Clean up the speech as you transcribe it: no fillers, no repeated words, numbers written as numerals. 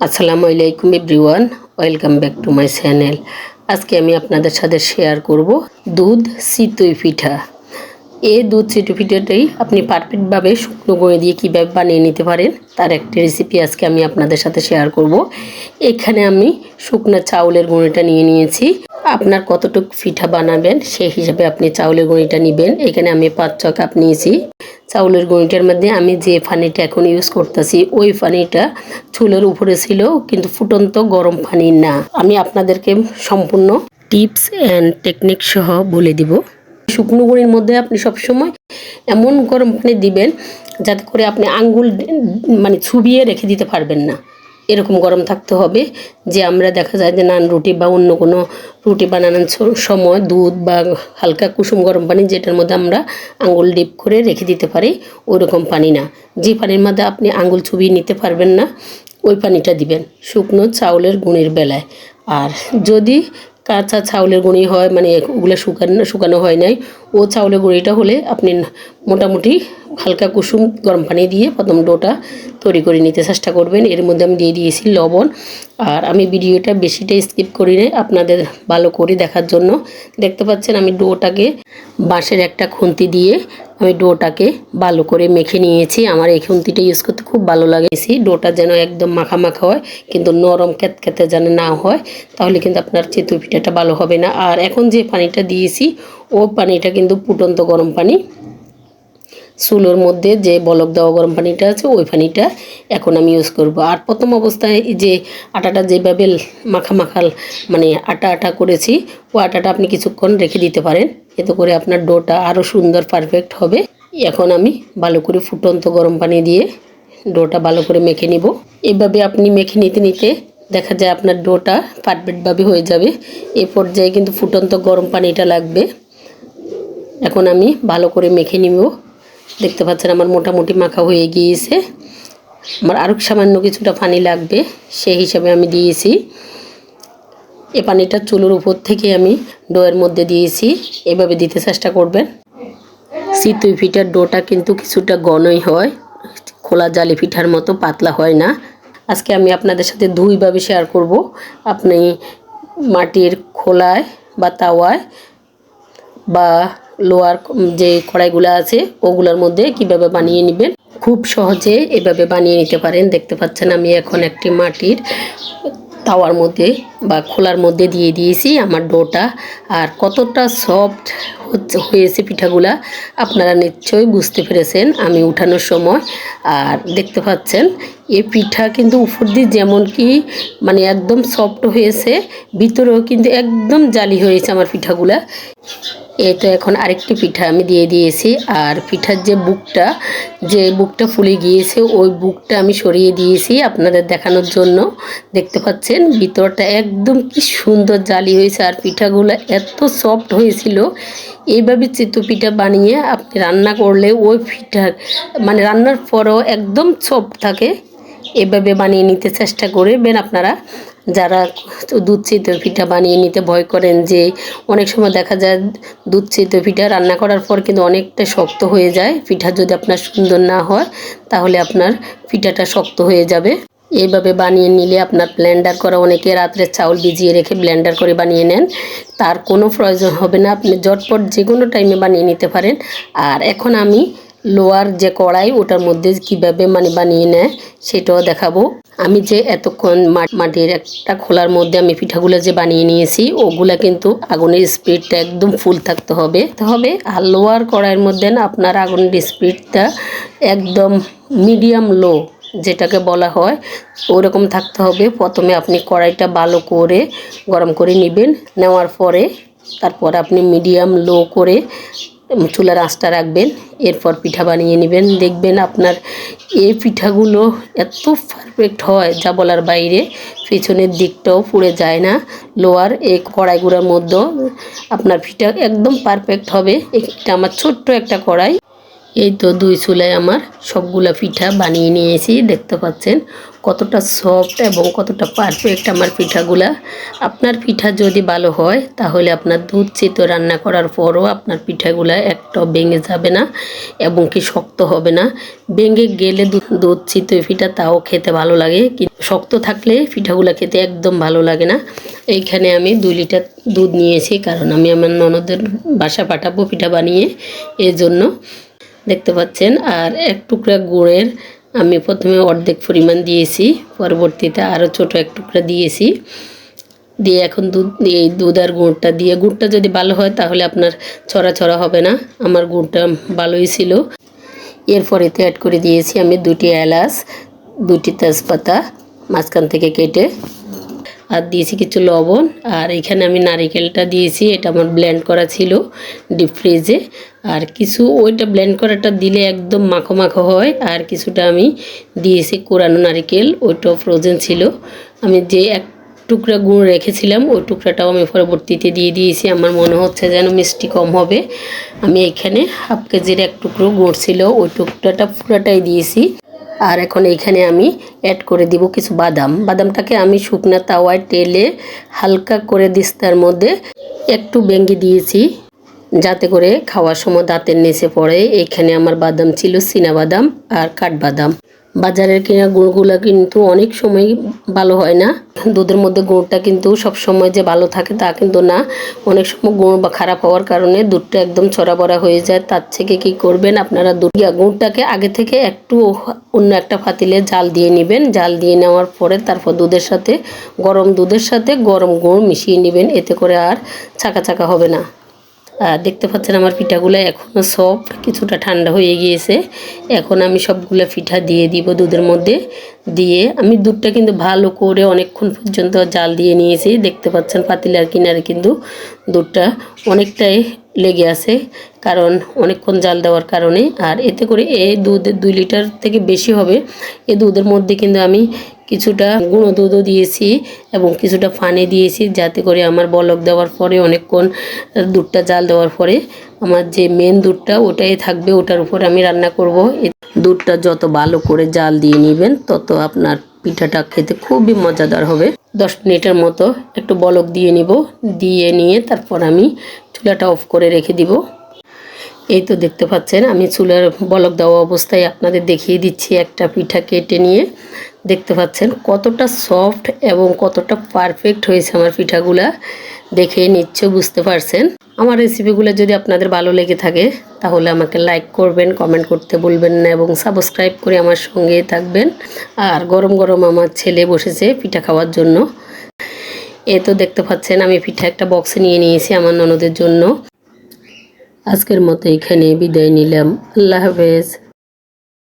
আসসালামু আলাইকুম everyone, welcome back to my channel. আজকে আমি আপনাদের সাথে শেয়ার করব দুধ চিতই পিঠা। এই দুধ চিতই পিঠাটাই আপনি পারফেক্টভাবে শুকনো গুঁড়ো দিয়ে কীভাবে বানিয়ে নিতে পারেন তার একটি রেসিপি আজকে আমি আপনাদের সাথে শেয়ার করব। এখানে আমি শুকনো চাউলের গুঁড়োটা নিয়ে নিয়েছি। আপনার কতটুকু পিঠা বানাবেন সেই হিসাবে আপনি চাউলের গুঁড়োটা নেবেন। এখানে আমি 5-6 কাপ নিয়েছি। চাউলের গুঁড়িটার মধ্যে আমি যে পানিটা এখন ইউজ করতেছি ওই পানিটা চুলের উপরে ছিল, কিন্তু ফুটন্ত গরম পানি না। আমি আপনাদেরকে সম্পূর্ণ টিপস অ্যান্ড টেকনিক সহ বলে দিব। শুকনো গুঁড়ির মধ্যে আপনি সবসময় এমন গরম পানি দিবেন যাতে করে আপনি আঙ্গুল ছুবিয়ে রেখে দিতে পারবেন না, এরকম গরম থাকতে হবে। যে আমরা দেখা যায় যে নান রুটি বা অন্য কোনো রুটি বানানোর সময় দুধ বা হালকা কুসুম গরম পানি যেটার মধ্যে আমরা আঙ্গুল ডিপ করে রেখে দিতে পারি, ওরকম পানি না। যে পানির মধ্যে আপনি আঙ্গুল চুবিয়ে নিতে পারবেন না ওই পানিটা দিবেন শুকনো চাউলের গুঁড়ির বেলায়। আর যদি কাঁচা চাউলের গুঁড়ি হয়, ওগুলো শুকানো হয় নাই, ও চাউলের গুঁড়িটা হলে আপনি মোটামুটি হালকা কুসুম গরম পানি দিয়ে প্রথম ডোটা তৈরি করে নিতে চেষ্টা করবেন। এর মধ্যে আমি দিয়ে দিয়েছি লবণ। আর আমি ভিডিওটা বেশিটা স্কিপ করি নাই আপনাদের ভালো করে দেখার জন্য। দেখতে পাচ্ছেন আমি ডোটাকে বাঁশের একটা খুন্তি দিয়ে আমি ডোটাকে ভালো করে মেখে নিয়েছি। আমার এই খুন্তিটা ইউজ করতে খুব ভালো লাগেছি। ডোটা যেন একদম মাখা মাখা হয়, কিন্তু নরম ক্যাতক্যাতে যেন না হয়, তাহলে কিন্তু আপনার চিতই পিঠাটা ভালো হবে না। আর এখন যে পানিটা দিয়েছি ও পানিটা কিন্তু ফুটন্ত গরম পানি। চুলোর মধ্যে যে বলক দেওয়া গরম পানিটা আছে ওই পানিটা এখন আমি ইউজ করব। আর প্রথম অবস্থায় যে আটাটা যেভাবে মাখাল আটা আটা করেছি ও আটাটা আপনি কিছুক্ষণ রেখে দিতে পারেন, এতে করে আপনার ডোটা আরও সুন্দর পারফেক্ট হবে। এখন আমি ভালো করে ফুটন্ত গরম পানি দিয়ে ডোটা ভালো করে মেখে নিব। এভাবে আপনি মেখে নিতে নিতে দেখা যায় আপনার ডোটা পারফেক্টভাবে হয়ে যাবে। এই পর্যায়ে কিন্তু ফুটন্ত গরম পানিটা লাগবে। এখন আমি ভালো করে মেখে নিব। দেখতে পাচ্ছেন আমার মোটামুটি মাখা হয়ে গিয়েছে। আমার আরও সামান্য কিছুটা পানি লাগবে, সেই হিসাবে আমি দিয়েছি। এই পানিটা চুলোর উপর থেকে আমি ডোয়ের মধ্যে দিয়েছি। এভাবে দিতে চেষ্টা করবেন। চিতই পিঠার ডোটা কিন্তু কিছুটা ঘনই হয়, খোলা জালি পিঠার মতো পাতলা হয় না। আজকে আমি আপনাদের সাথে দুইভাবে শেয়ার করব। আপনি মাটির খোলায় বা তাওয়ায় বা লোয়ার যে কড়াইগুলো আছে ওগুলোর মধ্যে কিভাবে বানিয়ে নেবেন, খুব সহজে এভাবে বানিয়ে নিতে পারেন। দেখতে পাচ্ছেন আমি এখন একটি মাটির তাওয়ার মধ্যে বা খোলার মধ্যে দিয়ে দিয়েছি আমার ডোটা। আর কতটা সফট হয়েছে পিঠাগুলা আপনারা নিশ্চয়ই বুঝতে পেরেছেন আমি উঠানোর সময়। আর দেখতে পাচ্ছেন এই পিঠা কিন্তু উপর দিয়ে যেমন কি একদম সফট হয়েছে, ভিতরেও কিন্তু একদম জালি হয়েছে আমার পিঠাগুলা। এই তো এখন আরেকটি পিঠা আমি দিয়ে দিয়েছি। আর পিঠার যে বুকটা ফুলে গিয়েছে ওই বুকটা আমি সরিয়ে দিয়েছি আপনাদের দেখানোর জন্য। দেখতে পাচ্ছেন ভিতরটা একদম কি সুন্দর জালি হয়েছে, আর পিঠাগুলো এত সফট হয়েছিল। এইভাবে চিতই পিঠা বানিয়ে আপনি রান্না করলে ওই পিঠা রান্নার পরেও একদম সফট থাকে। এভাবে বানিয়ে নিতে চেষ্টা করবেন আপনারা। যারা দুধ চিতই পিঠা বানিয়ে নিতে ভয় করেন, যে অনেক সময় দেখা যায় দুধ চিতই পিঠা রান্না করার পর কিন্তু অনেকটা শক্ত হয়ে যায়। পিঠা যদি আপনার সুন্দর না হয় তাহলে আপনার পিঠাটা শক্ত হয়ে যাবে। এইভাবে বানিয়ে নিলে আপনার ব্লেন্ডার করা, অনেকে রাত্রে চাউল ভিজিয়ে রেখে ব্লেন্ডার করে বানিয়ে নেন, তার কোনো প্রয়োজন হবে না। আপনি ঝটপট যে কোনো টাইমে বানিয়ে নিতে পারেন। আর এখন আমি লোয়ার যে কড়াই ওটার মধ্যে কীভাবে বানিয়ে নেয় সেটাও দেখাবো। আমি যে এতক্ষণ মাটির একটা খোলার মধ্যে আমি পিঠাগুলো যে বানিয়ে নিয়েছি ওগুলা কিন্তু আগুনের স্পিডটা একদম ফুল থাকতে হবে। আর লোয়ার কড়াইয়ের মধ্যে না আপনার আগুনের স্পিডটা একদম মিডিয়াম লো যেটাকে বলা হয় ওরকম থাকতে হবে। প্রথমে আপনি কড়াইটা ভালো করে গরম করে নেবেন, নেওয়ার পরে তারপর আপনি মিডিয়াম লো করে চুলার আঁচটা রাখবেন। এরপর পিঠা বানিয়ে নেবেন। দেখবেন আপনার এই পিঠাগুলো এত পারফেক্ট হয় যা বলার বাইরে। পেছনের দিকটাও পুড়ে যায় না। লোয়ার এই কড়াইগুলোর মধ্যেও আপনার পিঠা একদম পারফেক্ট হবে। এটা আমার ছোট্ট একটা কড়াই। এই তো দুই চুলায় আমার সবগুলা পিঠা বানিয়ে নিয়েছি। দেখতে পাচ্ছেন কতটা সফট এবং কতটা পারফেক্ট আমার পিঠাগুলা। আপনার পিঠা যদি ভালো হয় তাহলে আপনার দুধ চিতই রান্না করার পরও আপনার পিঠাগুলা একটাও ভেঙে যাবে না এবং কি শক্ত হবে না। ভেঙে গেলে দুধ চিতই পিঠা তাও খেতে ভালো লাগে, কিন্তু শক্ত থাকলে পিঠাগুলা খেতে একদম ভালো লাগে না। এইখানে আমি 2 লিটার দুধ নিয়েছি, কারণ আমি আমার ননদের বাসা পাঠাবো পিঠা বানিয়ে, এই জন্য। দেখতে পাচ্ছেন। আর 1 টুকরা গুড়ের আমি প্রথমে অর্ধেক পরিমাণ দিয়েছি, পরবর্তীতে আরও ছোটো 1 টুকরা দিয়েছি। দিয়ে এখন এই দুধ আর গুড়টা দিয়ে, গুড়টা যদি ভালো হয় তাহলে আপনার ছড়া ছড়া হবে না। আমার গুড়টা ভালোই ছিল। এরপরেতে অ্যাড করে দিয়েছি আমি 2টি এলাচ, 2টি তেজপাতা মাঝখান থেকে কেটে, আর দিয়েছি কিছু লবণ। আর এখানে আমি নারিকেলটা দিয়েছি, এটা আমার ব্লেন্ড করা ছিল ডিপ ফ্রিজে। আর কিছু ওইটা ব্লেন্ড করাটা দিলে একদম মাখো মাখো হয়, আর কিছুটা আমি দিয়েছি কোরানো নারিকেল, ওইটাও ফ্রোজেন ছিল। আমি যে 1 টুকরা গুড় রেখেছিলাম ওই টুকরাটাও আমি পরবর্তীতে দিয়ে দিয়েছি। আমার মনে হচ্ছে যেন মিষ্টি কম হবে। আমি এখানে 1/2 কেজির 1 টুকরো গুড় ছিল, ওই টুকরাটা পুরোটাই দিয়েছি। আর এখন এইখানে আমি অ্যাড করে দিব কিছু বাদাম। বাদামটাকে আমি শুকনো তাওয়ায় তেলে হালকা করে দিস্তার মধ্যে একটু ভেঙে দিয়েছি, যাতে করে খাওয়ার সময় দাঁতের নিচে পড়ে। এইখানে আমার বাদাম ছিল চীনাবাদাম আর কাঠবাদাম। বাজারের কেনা গুড়গুলো কিন্তু অনেক সময় ভালো হয় না। দুধের মধ্যে গুড়টা কিন্তু সব সময় যে ভালো থাকে তা কিন্তু না। অনেক সময় গুড় বা খারাপ হওয়ার কারণে দুধটা একদম ছড়া বড়া হয়ে যায়। তার থেকে কি করবেন আপনারা, গুড়টাকে আগে থেকে একটু অন্য একটা পাতিলে জাল দিয়ে নেবেন। জাল দিয়ে নেওয়ার পরে তারপর গরম দুধের সাথে গরম গুড় মিশিয়ে নেবেন, এতে করে আর চাকা চাকা হবে না। দেখতে পাচ্ছেন আমার পিঠাগুলো এখনও সফট, কিছুটা ঠান্ডা হয়ে গিয়েছে। এখন আমি সবগুলো পিঠা দিয়ে দিব দুধের মধ্যে। দিয়ে আমি দুধটা কিন্তু ভালো করে অনেকক্ষণ পর্যন্ত জাল দিয়ে নিয়েছি। দেখতে পাচ্ছেন পাতিলার কিনারে কিন্তু দুধটা অনেকটাই লেগে আছে, কারণ অনেকক্ষণ জাল দেওয়ার কারণে। আর এতে করে এই দুধ 2 লিটার থেকে বেশি হবে। এই দুধের মধ্যে কিন্তু আমি কিছুটা গুঁড়ো দুধও দিয়েছি এবং কিছুটা পানি দিয়েছি, যাতে করে আমার বলক দেওয়ার পরে অনেকক্ষণ দুধটা জাল দেওয়ার পরে আমার যে মেন দুধটা ওটাই থাকবে, ওটার উপর আমি রান্না করব। দুধটা যত ভালো করে জাল দিয়ে নেবেন তত আপনার পিঠাটা খেতে খুবই মজাদার হবে। 10 মিনিটের মতো একটু বলক দিয়ে নিব, দিয়ে নিয়ে তারপর আমি চুলাটা অফ করে রেখে দিব। এই তো দেখতে পাচ্ছেন আমি চুলার বলক দেওয়া অবস্থায় আপনাদের দেখিয়ে দিচ্ছি একটা পিঠা কেটে নিয়ে। দেখতে পাচ্ছেন কতটা সফট এবং কতটা পারফেক্ট হয়েছে আমার পিঠাগুলা, দেখে নিশ্চয় বুঝতে পারছেন। আমার রেসিপিগুলো যদি আপনাদের ভালো লেগে থাকে তাহলে আমাকে লাইক করবেন, কমেন্ট করতে ভুলবেন না এবং সাবস্ক্রাইব করে আমার সঙ্গে থাকবেন। আর গরম গরম আমার ছেলে বসেছে পিঠা খাওয়ার জন্য। এই তো দেখতে পাচ্ছেন আমি পিঠা একটা বক্সে নিয়ে নিয়েছি আমার ননদের জন্য। আজকের মতো এখানে বিদায় নিলাম। আল্লাহ হাফেজ।